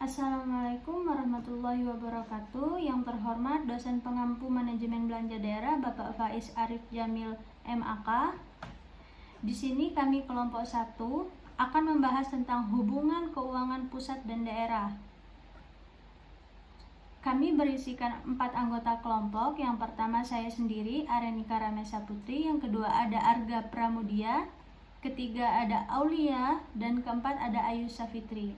Assalamualaikum warahmatullahi wabarakatuh. Yang terhormat dosen pengampu manajemen belanja daerah Bapak Faiz Arif Jamil MAK. Di sini kami kelompok 1 akan membahas tentang hubungan keuangan pusat dan daerah. Kami berisikan 4 anggota kelompok. Yang pertama saya sendiri, Arenika Ramesa Putri. Yang kedua ada Arga Pramudia. Ketiga ada Aulia. Dan keempat ada Ayu Safitri.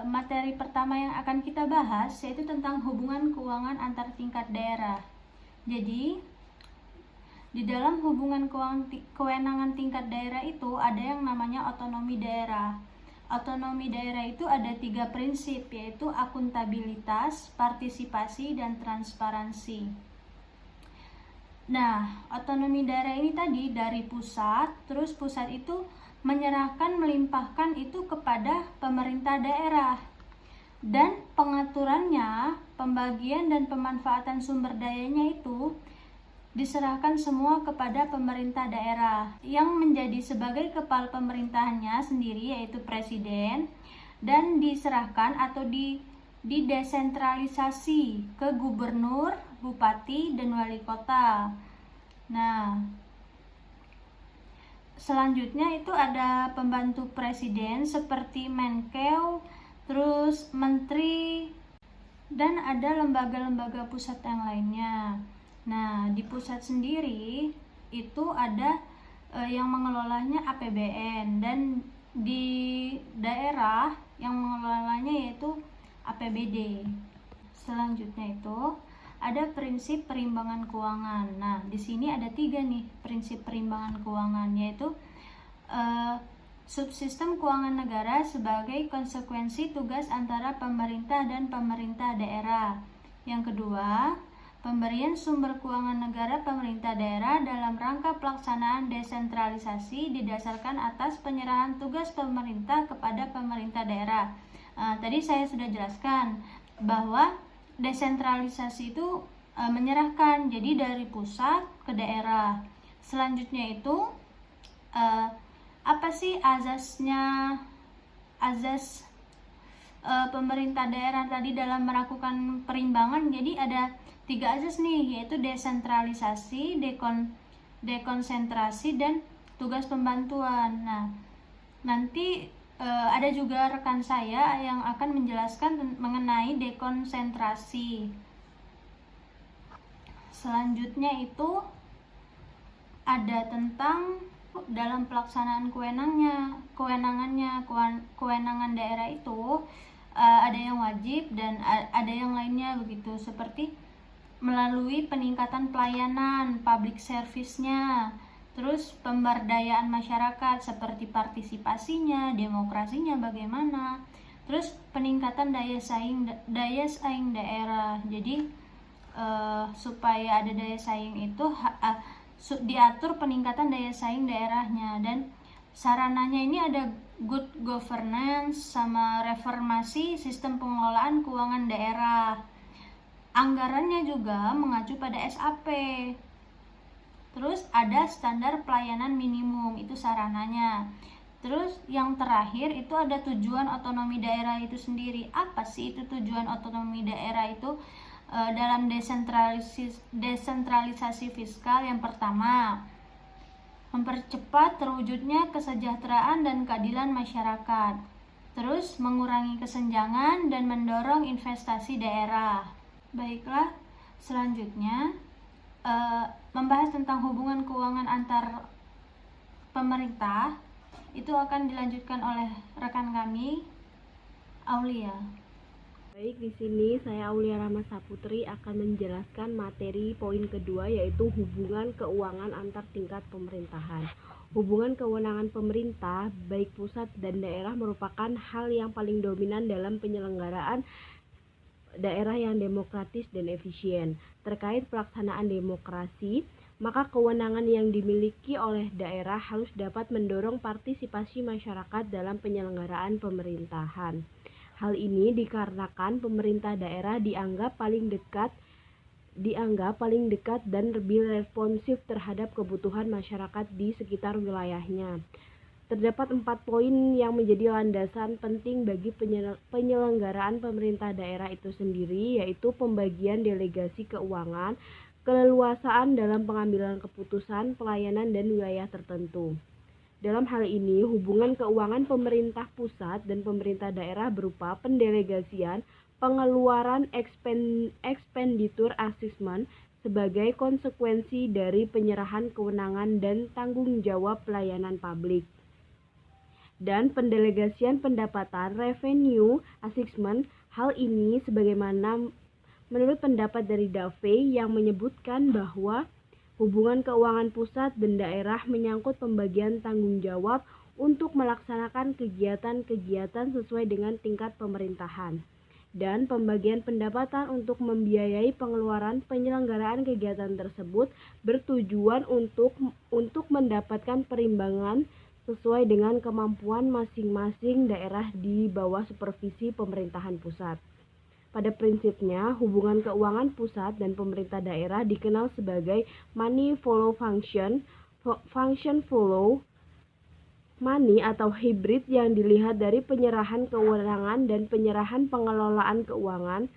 Materi pertama yang akan kita bahas yaitu tentang hubungan keuangan antar tingkat daerah. Jadi, di dalam hubungan kewenangan tingkat daerah itu ada yang namanya otonomi daerah. Otonomi daerah itu ada 3 prinsip, yaitu akuntabilitas, partisipasi, dan transparansi. Nah, otonomi daerah ini tadi dari pusat, terus pusat itu melimpahkan itu kepada pemerintah daerah, dan pengaturannya, pembagian dan pemanfaatan sumber dayanya itu diserahkan semua kepada pemerintah daerah yang menjadi sebagai kepala pemerintahannya sendiri, yaitu presiden, dan diserahkan atau didesentralisasi ke gubernur, bupati, dan wali kota. Nah, selanjutnya itu ada pembantu presiden seperti Menkeu, terus menteri, dan ada lembaga-lembaga pusat yang lainnya. Nah, di pusat sendiri itu ada yang mengelolanya APBN, dan di daerah yang mengelolanya yaitu APBD. Selanjutnya itu ada prinsip perimbangan keuangan. Nah, di sini ada 3 nih prinsip perimbangan keuangan, yaitu subsistem keuangan negara sebagai konsekuensi tugas antara pemerintah dan pemerintah daerah. Yang kedua, pemberian sumber keuangan negara pemerintah daerah dalam rangka pelaksanaan desentralisasi didasarkan atas penyerahan tugas pemerintah kepada pemerintah daerah. Tadi saya sudah jelaskan bahwa desentralisasi itu menyerahkan, jadi dari pusat ke daerah. Selanjutnya itu apa sih azasnya, azas pemerintah daerah tadi dalam melakukan perimbangan? Jadi ada 3 azas nih, yaitu desentralisasi, dekonsentrasi, dan tugas pembantuan. Nah, nanti ada juga rekan saya yang akan menjelaskan mengenai dekonsentrasi. Selanjutnya itu ada tentang dalam pelaksanaan kewenangan daerah itu ada yang wajib dan ada yang lainnya begitu, seperti melalui peningkatan pelayanan public service-nya, terus pemberdayaan masyarakat seperti partisipasinya, demokrasinya bagaimana, terus peningkatan daya saing daerah. Jadi supaya ada daya saing itu diatur peningkatan daya saing daerahnya, dan sarananya ini ada good governance sama reformasi sistem pengelolaan keuangan daerah. Anggarannya juga mengacu pada SAP. Terus ada standar pelayanan minimum, itu sarananya. Terus yang terakhir itu ada tujuan otonomi daerah itu sendiri. Apa sih itu tujuan otonomi daerah itu? Dalam desentralisasi fiskal, yang pertama, mempercepat terwujudnya kesejahteraan dan keadilan masyarakat. Terus mengurangi kesenjangan dan mendorong investasi daerah. Baiklah, selanjutnya membahas tentang hubungan keuangan antar pemerintah. Itu akan dilanjutkan oleh rekan kami, Aulia. Baik, di sini saya Aulia Ramesa Putri akan menjelaskan materi poin kedua, yaitu hubungan keuangan antar tingkat pemerintahan. Hubungan kewenangan pemerintah, baik pusat dan daerah, merupakan hal yang paling dominan dalam penyelenggaraan daerah yang demokratis dan efisien. Terkait pelaksanaan demokrasi, maka kewenangan yang dimiliki oleh daerah harus dapat mendorong partisipasi masyarakat dalam penyelenggaraan pemerintahan. Hal ini dikarenakan pemerintah daerah dianggap paling dekat dan lebih responsif terhadap kebutuhan masyarakat di sekitar wilayahnya. Terdapat 4 poin yang menjadi landasan penting bagi penyelenggaraan pemerintah daerah itu sendiri, yaitu pembagian delegasi keuangan, keleluasaan dalam pengambilan keputusan, pelayanan, dan wilayah tertentu. Dalam hal ini, hubungan keuangan pemerintah pusat dan pemerintah daerah berupa pendelegasian, pengeluaran expenditure assessment sebagai konsekuensi dari penyerahan kewenangan dan tanggung jawab pelayanan publik, dan pendelegasian pendapatan revenue assessment. Hal ini sebagaimana menurut pendapat dari Davey yang menyebutkan bahwa hubungan keuangan pusat dan daerah menyangkut pembagian tanggung jawab untuk melaksanakan kegiatan-kegiatan sesuai dengan tingkat pemerintahan, dan pembagian pendapatan untuk membiayai pengeluaran penyelenggaraan kegiatan tersebut bertujuan untuk mendapatkan perimbangan sesuai dengan kemampuan masing-masing daerah di bawah supervisi pemerintahan pusat. Pada prinsipnya, hubungan keuangan pusat dan pemerintah daerah dikenal sebagai money follow function, function follow money atau hybrid yang dilihat dari penyerahan kewenangan dan penyerahan pengelolaan keuangan.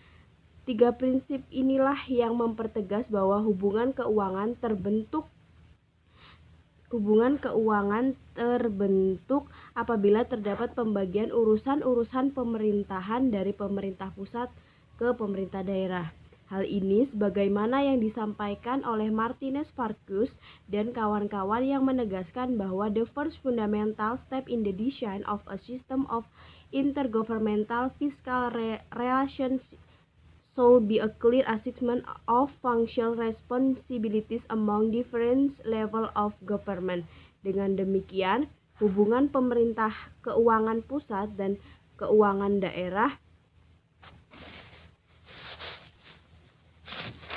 3 prinsip inilah yang mempertegas bahwa hubungan keuangan terbentuk apabila terdapat pembagian urusan-urusan pemerintahan dari pemerintah pusat ke pemerintah daerah. Hal ini sebagaimana yang disampaikan oleh Martinez Farkas dan kawan-kawan yang menegaskan bahwa the first fundamental step in the design of a system of intergovernmental fiscal relations should be a clear assessment of functional responsibilities among different levels of government. Dengan demikian, hubungan pemerintah keuangan pusat dan keuangan daerah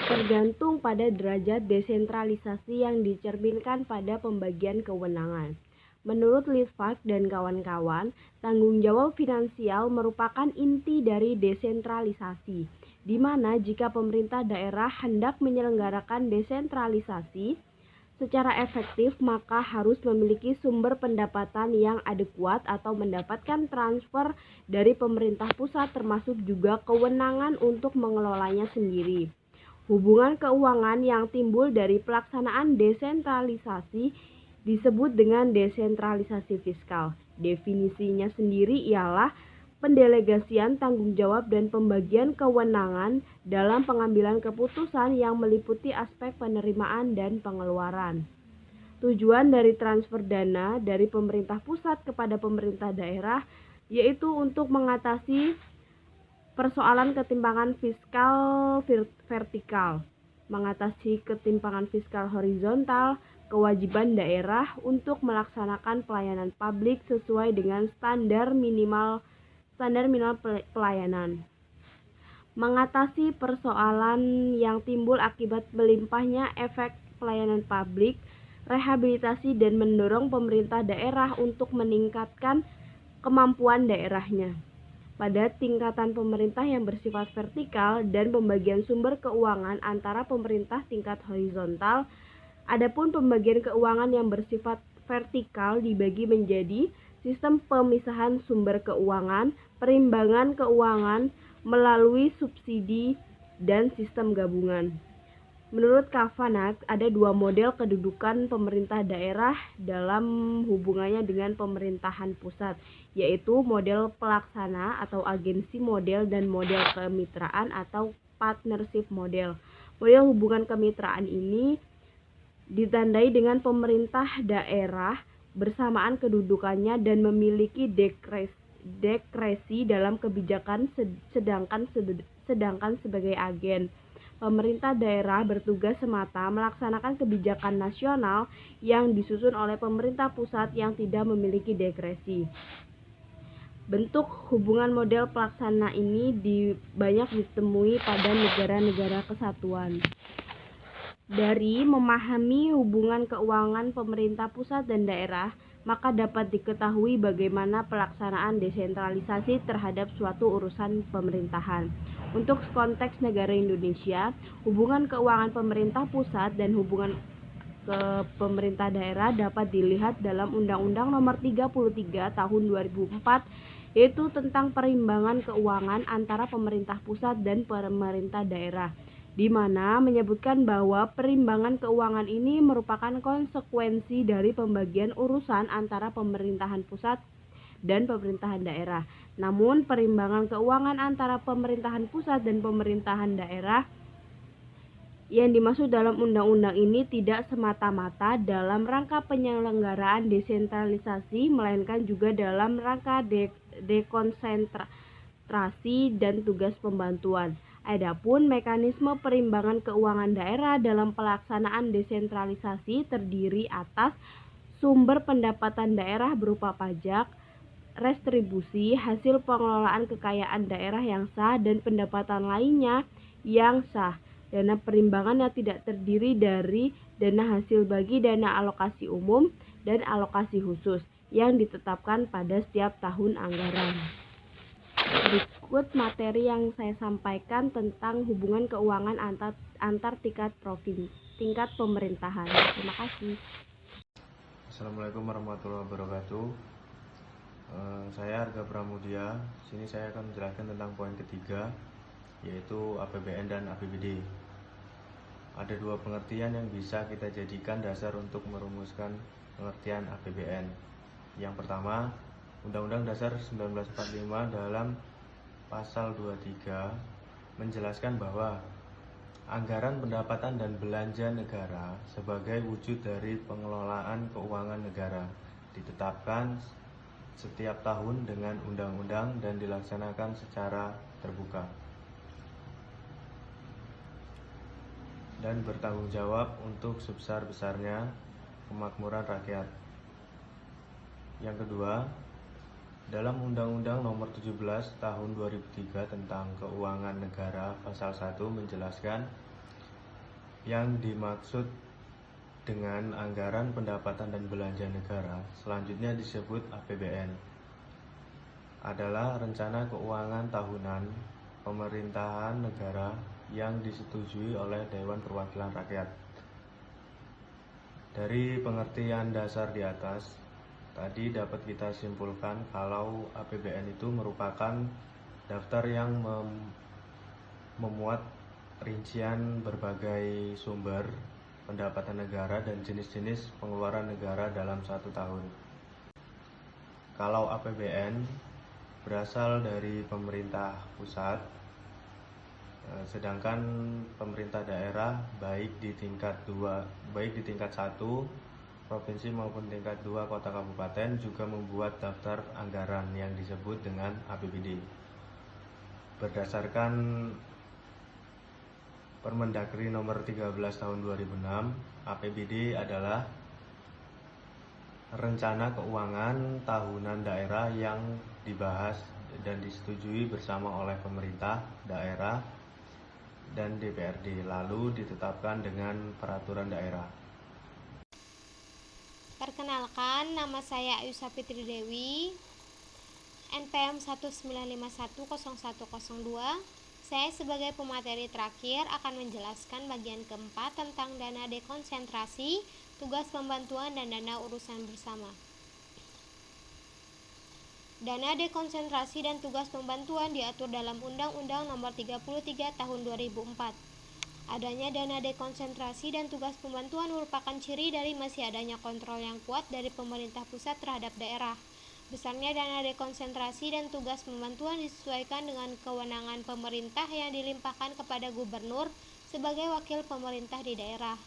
tergantung pada derajat desentralisasi yang dicerminkan pada pembagian kewenangan. Menurut Litvak dan kawan-kawan, tanggung jawab finansial merupakan inti dari desentralisasi, di mana jika pemerintah daerah hendak menyelenggarakan desentralisasi secara efektif, maka harus memiliki sumber pendapatan yang adekuat atau mendapatkan transfer dari pemerintah pusat, termasuk juga kewenangan untuk mengelolanya sendiri. Hubungan keuangan yang timbul dari pelaksanaan desentralisasi disebut dengan desentralisasi fiskal. Definisinya sendiri ialah pendelegasian tanggung jawab dan pembagian kewenangan dalam pengambilan keputusan yang meliputi aspek penerimaan dan pengeluaran. Tujuan dari transfer dana dari pemerintah pusat kepada pemerintah daerah yaitu untuk mengatasi persoalan ketimpangan fiskal vertikal, mengatasi ketimpangan fiskal horizontal, kewajiban daerah untuk melaksanakan pelayanan publik sesuai dengan standar minimal pelayanan, mengatasi persoalan yang timbul akibat melimpahnya efek pelayanan publik, rehabilitasi dan mendorong pemerintah daerah untuk meningkatkan kemampuan daerahnya. Pada tingkatan pemerintah yang bersifat vertikal dan pembagian sumber keuangan antara pemerintah tingkat horizontal, adapun pembagian keuangan yang bersifat vertikal dibagi menjadi sistem pemisahan sumber keuangan, perimbangan keuangan melalui subsidi, dan sistem gabungan. Menurut Kavanagh, ada 2 model kedudukan pemerintah daerah dalam hubungannya dengan pemerintahan pusat, yaitu model pelaksana atau agensi model dan model kemitraan atau partnership model. Model hubungan kemitraan ini ditandai dengan pemerintah daerah bersamaan kedudukannya dan memiliki diskresi dalam kebijakan, sedangkan sebagai agen, pemerintah daerah bertugas semata melaksanakan kebijakan nasional yang disusun oleh pemerintah pusat yang tidak memiliki diskresi. Bentuk hubungan model pelaksana ini banyak ditemui pada negara-negara kesatuan. Dari memahami hubungan keuangan pemerintah pusat dan daerah, maka dapat diketahui bagaimana pelaksanaan desentralisasi terhadap suatu urusan pemerintahan. Untuk konteks negara Indonesia, hubungan keuangan pemerintah pusat dan hubungan ke pemerintah daerah dapat dilihat dalam Undang-Undang Nomor 33 Tahun 2004, yaitu tentang perimbangan keuangan antara pemerintah pusat dan pemerintah daerah, di mana menyebutkan bahwa perimbangan keuangan ini merupakan konsekuensi dari pembagian urusan antara pemerintahan pusat dan pemerintahan daerah. Namun, perimbangan keuangan antara pemerintahan pusat dan pemerintahan daerah yang dimaksud dalam undang-undang ini tidak semata-mata dalam rangka penyelenggaraan desentralisasi, melainkan juga dalam rangka dekonsentrasi dan tugas pembantuan. Adapun mekanisme perimbangan keuangan daerah dalam pelaksanaan desentralisasi terdiri atas sumber pendapatan daerah berupa pajak, restribusi, hasil pengelolaan kekayaan daerah yang sah, dan pendapatan lainnya yang sah. Dana perimbangan yang tidak terdiri dari dana hasil bagi dana alokasi umum dan alokasi khusus yang ditetapkan pada setiap tahun anggaran. Berikut materi yang saya sampaikan tentang hubungan keuangan antar tingkat pemerintahan. Terima kasih. Assalamualaikum warahmatullahi wabarakatuh. Saya Arga Pramudia. Sini saya akan menjelaskan tentang poin ketiga, yaitu APBN dan APBD. Ada dua pengertian yang bisa kita jadikan dasar untuk merumuskan pengertian APBN. Yang pertama, Undang-Undang Dasar 1945 dalam pasal 23 menjelaskan bahwa anggaran pendapatan dan belanja negara sebagai wujud dari pengelolaan keuangan negara ditetapkan setiap tahun dengan undang-undang dan dilaksanakan secara terbuka dan bertanggung jawab untuk sebesar-besarnya kemakmuran rakyat. Yang kedua, dalam Undang-Undang Nomor 17 Tahun 2003 tentang Keuangan Negara Pasal 1 menjelaskan yang dimaksud dengan anggaran pendapatan dan belanja negara, selanjutnya disebut APBN, adalah rencana keuangan tahunan pemerintahan negara yang disetujui oleh Dewan Perwakilan Rakyat. Dari pengertian dasar di atas, tadi dapat kita simpulkan kalau APBN itu merupakan daftar yang memuat rincian berbagai sumber pendapatan negara dan jenis-jenis pengeluaran negara dalam satu tahun. Kalau APBN berasal dari pemerintah pusat, sedangkan pemerintah daerah baik di tingkat 1 provinsi maupun tingkat 2 kota kabupaten juga membuat daftar anggaran yang disebut dengan APBD. Berdasarkan Permendagri nomor 13 tahun 2006, APBD adalah rencana keuangan tahunan daerah yang dibahas dan disetujui bersama oleh pemerintah daerah dan DPRD, lalu ditetapkan dengan peraturan daerah. Perkenalkan, nama saya Ayusa Fitri Dewi, NPM 195101002. Saya sebagai pemateri terakhir akan menjelaskan bagian keempat tentang dana dekonsentrasi, tugas pembantuan, dan dana urusan bersama. Dana dekonsentrasi dan tugas pembantuan diatur dalam Undang-Undang Nomor 33 Tahun 2004. Adanya dana dekonsentrasi dan tugas pembantuan merupakan ciri dari masih adanya kontrol yang kuat dari pemerintah pusat terhadap daerah. Besarnya dana dekonsentrasi dan tugas pembantuan disesuaikan dengan kewenangan pemerintah yang dilimpahkan kepada gubernur sebagai wakil pemerintah di daerah.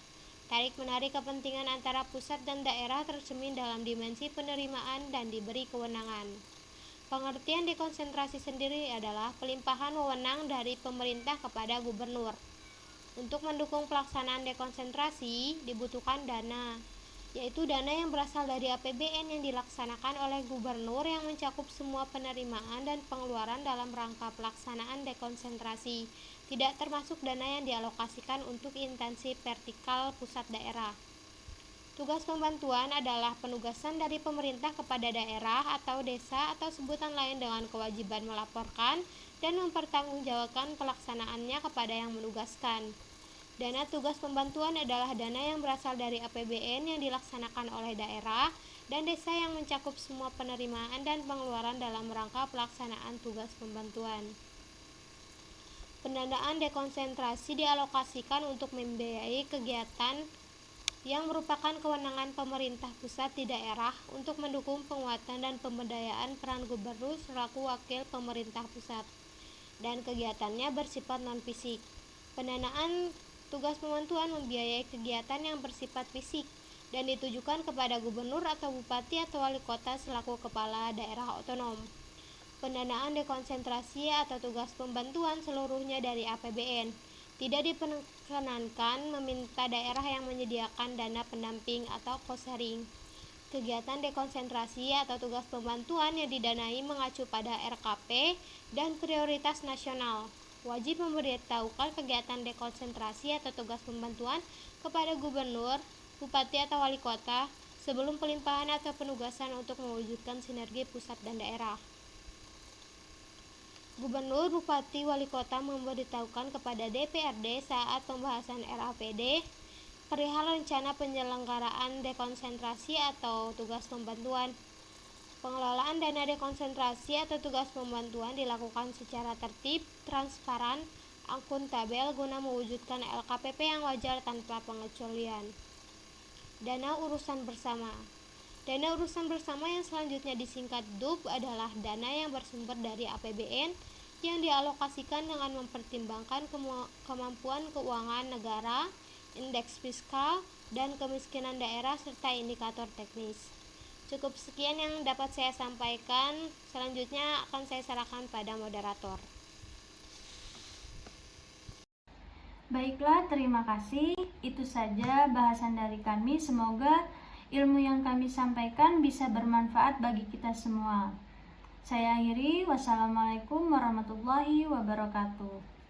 Tarik-menarik kepentingan antara pusat dan daerah tercermin dalam dimensi penerimaan dan diberi kewenangan. Pengertian dekonsentrasi sendiri adalah pelimpahan wewenang dari pemerintah kepada gubernur. Untuk mendukung pelaksanaan dekonsentrasi dibutuhkan dana, yaitu dana yang berasal dari APBN yang dilaksanakan oleh gubernur yang mencakup semua penerimaan dan pengeluaran dalam rangka pelaksanaan dekonsentrasi, tidak termasuk dana yang dialokasikan untuk instansi vertikal pusat daerah. Tugas pembantuan adalah penugasan dari pemerintah kepada daerah atau desa atau sebutan lain dengan kewajiban melaporkan dan mempertanggungjawabkan pelaksanaannya kepada yang menugaskan. Dana tugas pembantuan adalah dana yang berasal dari APBN yang dilaksanakan oleh daerah dan desa yang mencakup semua penerimaan dan pengeluaran dalam rangka pelaksanaan tugas pembantuan. Pendanaan dekonsentrasi dialokasikan untuk membiayai kegiatan yang merupakan kewenangan pemerintah pusat di daerah untuk mendukung penguatan dan pemberdayaan peran gubernur selaku wakil pemerintah pusat, dan kegiatannya bersifat non-fisik. Pendanaan tugas pembantuan membiayai kegiatan yang bersifat fisik dan ditujukan kepada gubernur atau bupati atau wali kota selaku kepala daerah otonom. Pendanaan dekonsentrasi atau tugas pembantuan seluruhnya dari APBN. Tidak diperkenankan meminta daerah yang menyediakan dana pendamping atau cost sharing. Kegiatan dekonsentrasi atau tugas pembantuan yang didanai mengacu pada RKP dan prioritas nasional. Wajib memberitahukan kegiatan dekonsentrasi atau tugas pembantuan kepada gubernur, bupati atau wali kota sebelum pelimpahan atau penugasan untuk mewujudkan sinergi pusat dan daerah. Gubernur, bupati, wali kota memberitahukan kepada DPRD saat pembahasan RAPD perihal rencana penyelenggaraan dekonsentrasi atau tugas pembantuan. Pengelolaan dana dekonsentrasi atau tugas pembantuan dilakukan secara tertib, transparan, akuntabel guna mewujudkan LKPP yang wajar tanpa pengecualian. Dana urusan bersama. Dana urusan bersama yang selanjutnya disingkat DUB adalah dana yang bersumber dari APBN yang dialokasikan dengan mempertimbangkan kemampuan keuangan negara, indeks fiskal, dan kemiskinan daerah serta indikator teknis. Cukup sekian yang dapat saya sampaikan. Selanjutnya akan saya serahkan pada moderator. Baiklah, terima kasih. Itu saja bahasan dari kami. Semoga ilmu yang kami sampaikan bisa bermanfaat bagi kita semua. Saya akhiri. Wassalamualaikum warahmatullahi wabarakatuh.